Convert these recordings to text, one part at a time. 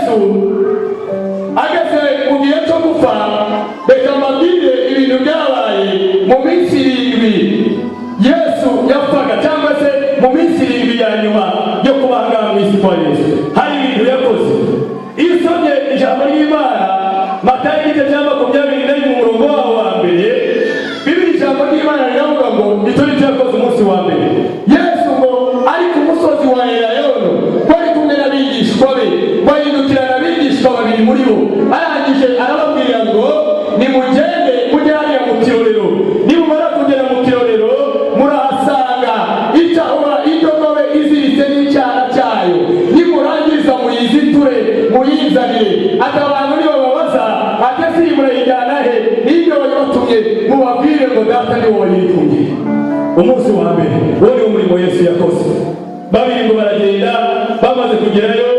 Yesu ageze mu gihe cyo gupfa, reka mbabwire ibintu byabaye mu minsi 7 Yesu yapfaga, cyangwa se mu minsi 7 ya nyuma yo kubanga mu isi kwa Yesu. Hari ibintu yakoze. Iyo usomye ijambo ry'Imana, Matayo igice cya 24 mu murongo waho wa mbere, Bibiri ijambo ry'Imana riravuga ngo icyo nicyo yakoze umunsi wa mbere. Yesu ngo ari ku musozi wa Elayono, bari kumwe n'abigishwa be, bahindukirana abigishwa babiri muri bo, arangije arababwira ngo nimugende mujye hariya mu kirorero, nimumara kugera mu kirorero murahasanga indogobe iziritse n'icyana cyayo, nimurangiza muyiziture muyizanire. Ati abantu nibo babaza ati ese murayijyana he, nibyo wayibatumye mubabwire ngo data ni wowe wayitumye. Umunsi wa mbere uwo ni umurimo Yesu yakoze. Babiri ngo baragenda, bamaze kugerayo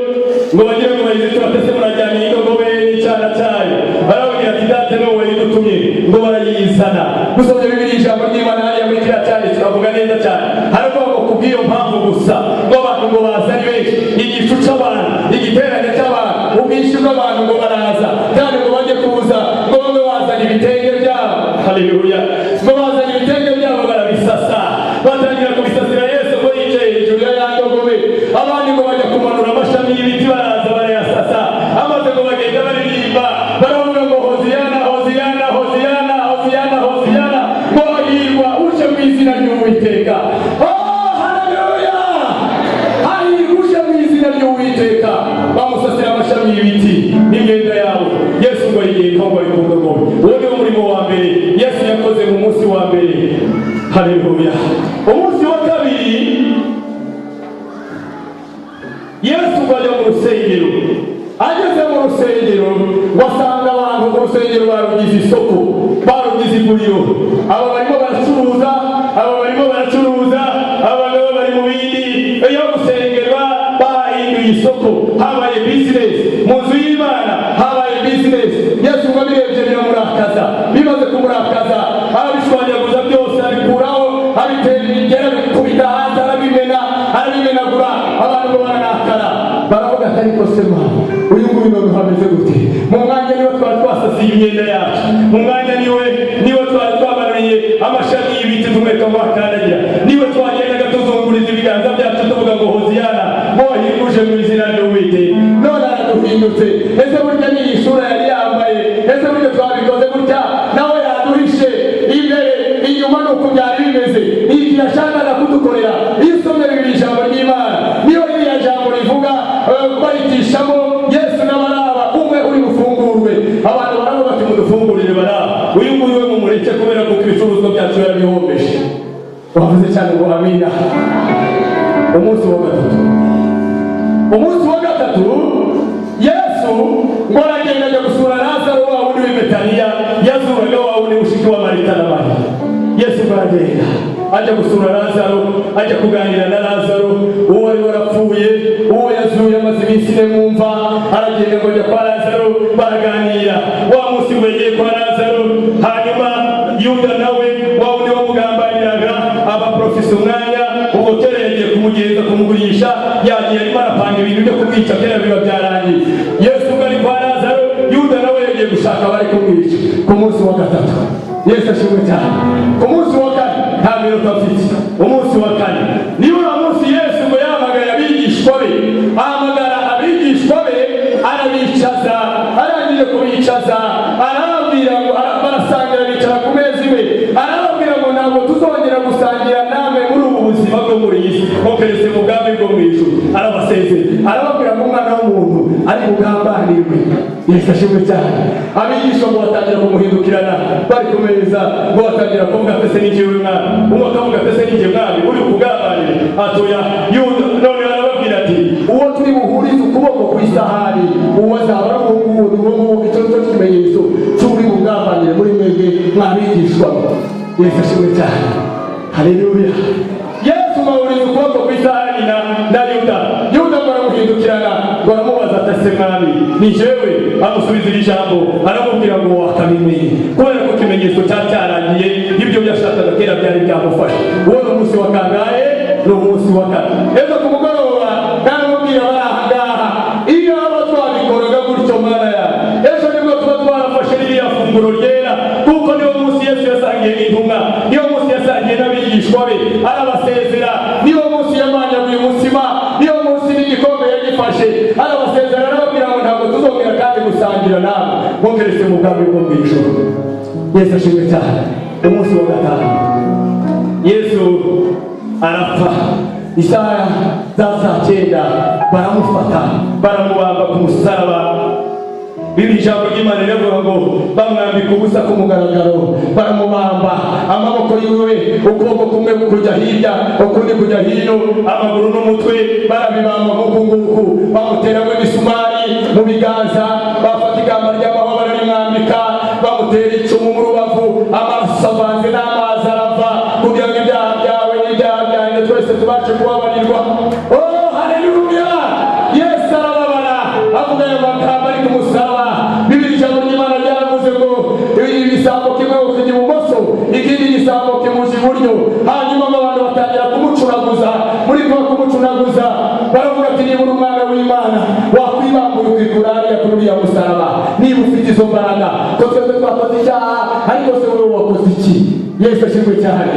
ngo bagire ngo bayiziture, ati ese murajyana indogobe n'icyana cyayo, barababwira ati data ni wowe wayidutumye, ngo barayizana. Gusomye Bibiri ijambo ry'Imana hariya muri kiriya cyane kiravuga neza cyane, haravuga ngo kubw'iyo mpamvu gusa ngo abantu ngo bazane benshi, igicu cy'abantu, igiterane cy'abantu, ubwinshi bw'abantu ngo baraza, kandi ngo bajye kuza ngo bamwe bazana ibitenge byabo, haleluya, ngo bazana ibitenge byabo barabisasa, batangira kubisasira Yesu ngo yicaye hejuru ya ndogobe. Abandi ngo bajya kumanura amashami y'ibiti baraza barayasasa, amaze ngo bagenda baririmba baravuga ngo hoziyana hoziyana hoziyana hoziyana hoziyana, ngo hahirwa uje mu izina ry'Uwiteka. Haleluya, hahirwa uje mu izina ry'Uwiteka. Bamusasira amashami y'ibiti n'imyenda yabo. Yesu ngo yigenga ngo ari ku ndogobe. Uwo ni umurimo wa mbere Yesu yakoze mu munsi wa mbere. Haleluya. Umunsi wa kabiri Yesu ajya mu rusengero. Ageze mu rusengero wasanga abantu mu rusengero barugize isoko, barugize iguriro. Aba barimo baracuruza, aba barimo baracuruza, aba nabo bari mu bindi. Iyo gusengerwa bahinduye isoko, habaye business mu nzu y'Imana, habaye business. Yesu ngo birebye biramurakaza, bimaze kumurakaza arabishwanyaguza byose, abikuraho, abitera imigera, bikubita hanze, arabimenagura. Abantu ngo barakara, baravuga ati ariko se mama, uyu nguyu none hameze gute? Mu mwanya niwe twari twasasiye imyenda yacu, mu mwanya niwe twari twabaruye amashami y'ibiti tumweka mu bakandagira, niwe twagendaga tuzunguriza ibiganza byacu tuvuga ngo hoziyana, ngo wahirwe mu izina ry'Uwiteka. None araduhindutse. Ese burya ni iyi sura yari yambaye? Ese burya twabikoze gutya? Nawe yaduhishe imbere inyuma nuko byari bimeze. Iki yashakaga kudukorera. Iyo usomye Bibiri ijambo ry'Imana, niyo iriya jambo rivuga bayitishamo Yesu n'abaraba umwe uri bufungurwe. Abantu baravuga bati mudufungurire baraba, uyu nguyu we mumureke kubera ko ibicuruzwa byacu yarabihombeje. Wavuze cyane ngo amina. Umunsi wa gatatu Yesu ngo aragenda ajya gusura Lazaro wa wundi w'i Betaniya, yazuraga wa wundi mushiki wa Marita na Mariya. Yesu aragenda ajya gusura Lazaro, ajya kuganira na Lazaro, uwo wari warapfuye, uwo yazuye amaze iminsi 4 mu mva. Aragenda ngo ajya kwa Lazaro, baraganira. Wa munsi wegeye kwa Lazaro, hanyuma Yuda nawe wa wundi wamugambaniraga abaprofesa umwanya, ubwo kera yagiye kumugenza kumugurisha, yagiye arimo arapanga ibintu byo kumwica kera biba byarangiye. Yesu ari kwa Lazaro, Yuda nawe yagiye gushaka bari kumwica. Ku munsi wa gatatu Yesu ashimwe cyane. Ku munsi wa kane nta minota afite. Umunsi wa kane niwo munsi Yesu ngo yahamagara abigishwa be, ahamagara abigishwa be arabicaza. Arangije kubicaza arababwira ngo barasangira, bicara ku meza iwe. Arababwira ngo ntabwo tuzongera gusangira namwe muri ubu buzima bwo muri iyi si, mukeretse mu bwami bwo mu ijuru. Arabasezera, arababwira ngo umwana w'umuntu ari bugambanirwe. Yesu ashimwe cyane. Abigishwa ngo batangira kumuhindukirana bari ku meza, ngo batangira kuvuga ati ese ni njyewe mwami. Umwe akavuga ati ese ni njye mwami uri kugambanira. Atoya Yuda none arababwira ati uwo turi buhurize ukuboko ku isahani, uwo azaba ari uwo icyo kimenyetso cy'uri bugambanire muri mwebwe mwabigishwa. Yesu ashimwe cyane. Haleluya. Yesu bahuriza ukuboko ku isahani na Yuda. Yuda baramuhindukirana, baramubaza ati ese mwami ni njyewe? Amusubiza ijambo, aramubwira ngo wakabimenye, kubera ko ikimenyetso cyarangiye, ibyo byashakaga kera byari byamufasha. Uwo ni umunsi wa kangahe? Ni umunsi wa kane. Ejo ku mugoroba naramubwira bari aha ngaha, iyo aba twabikora yasangiye n'abigishwa be arabasezera. Niyo munsi yamanyaguye umutsima, niyo munsi n'igikombe yagifashe arabasezera, arababwira ngo ntabwo tuzongera kandi gusangira nawe mwongerese mu bwami bwo mu ijuru. Yesu ashimwe cyane. Umunsi wa gatanu Yesu arapfa. Isaha za saa 9 baramufata baramubamba ku musaraba. Bibi ijambo ry'Imana riravuga ngo bamwambika ubusa ku mugaragaro, baramubamba, amaboko yiwe ukuboko kumwe kujya hirya ukundi kujya hino, amaguru n'umutwe barabibamba nk'uku, bamuteramo imisumari mu biganza, bafata ikamba ry'amahwa bararimwambika, bamutera icumu mu rubavu, amaraso avanze n'amazi arava, kugira ngo ibyaha byawe n'ibyaha byanjye twese tubashe kubabarirwa. Oh haleluya! Yesu arababara avuga ayo magambo ari ku musaraba. Bibiri ijambo ry'Imana ryaravuze ngo igisambo kimwe kujya ibumoso, ikindi gisambo kimuja iburyo. Hanyuma abantu batangira kumucunaguza. Muri kwa kumucunaguza baravuga ati niba uri umwana w'Imana wakwibambura ukikura hariya kuri uriya musaraba, niba ufite izo mbaraga ko twebwe twakoze icyaha ariko se wowe wakoze iki? Yesu ashimwe cyane.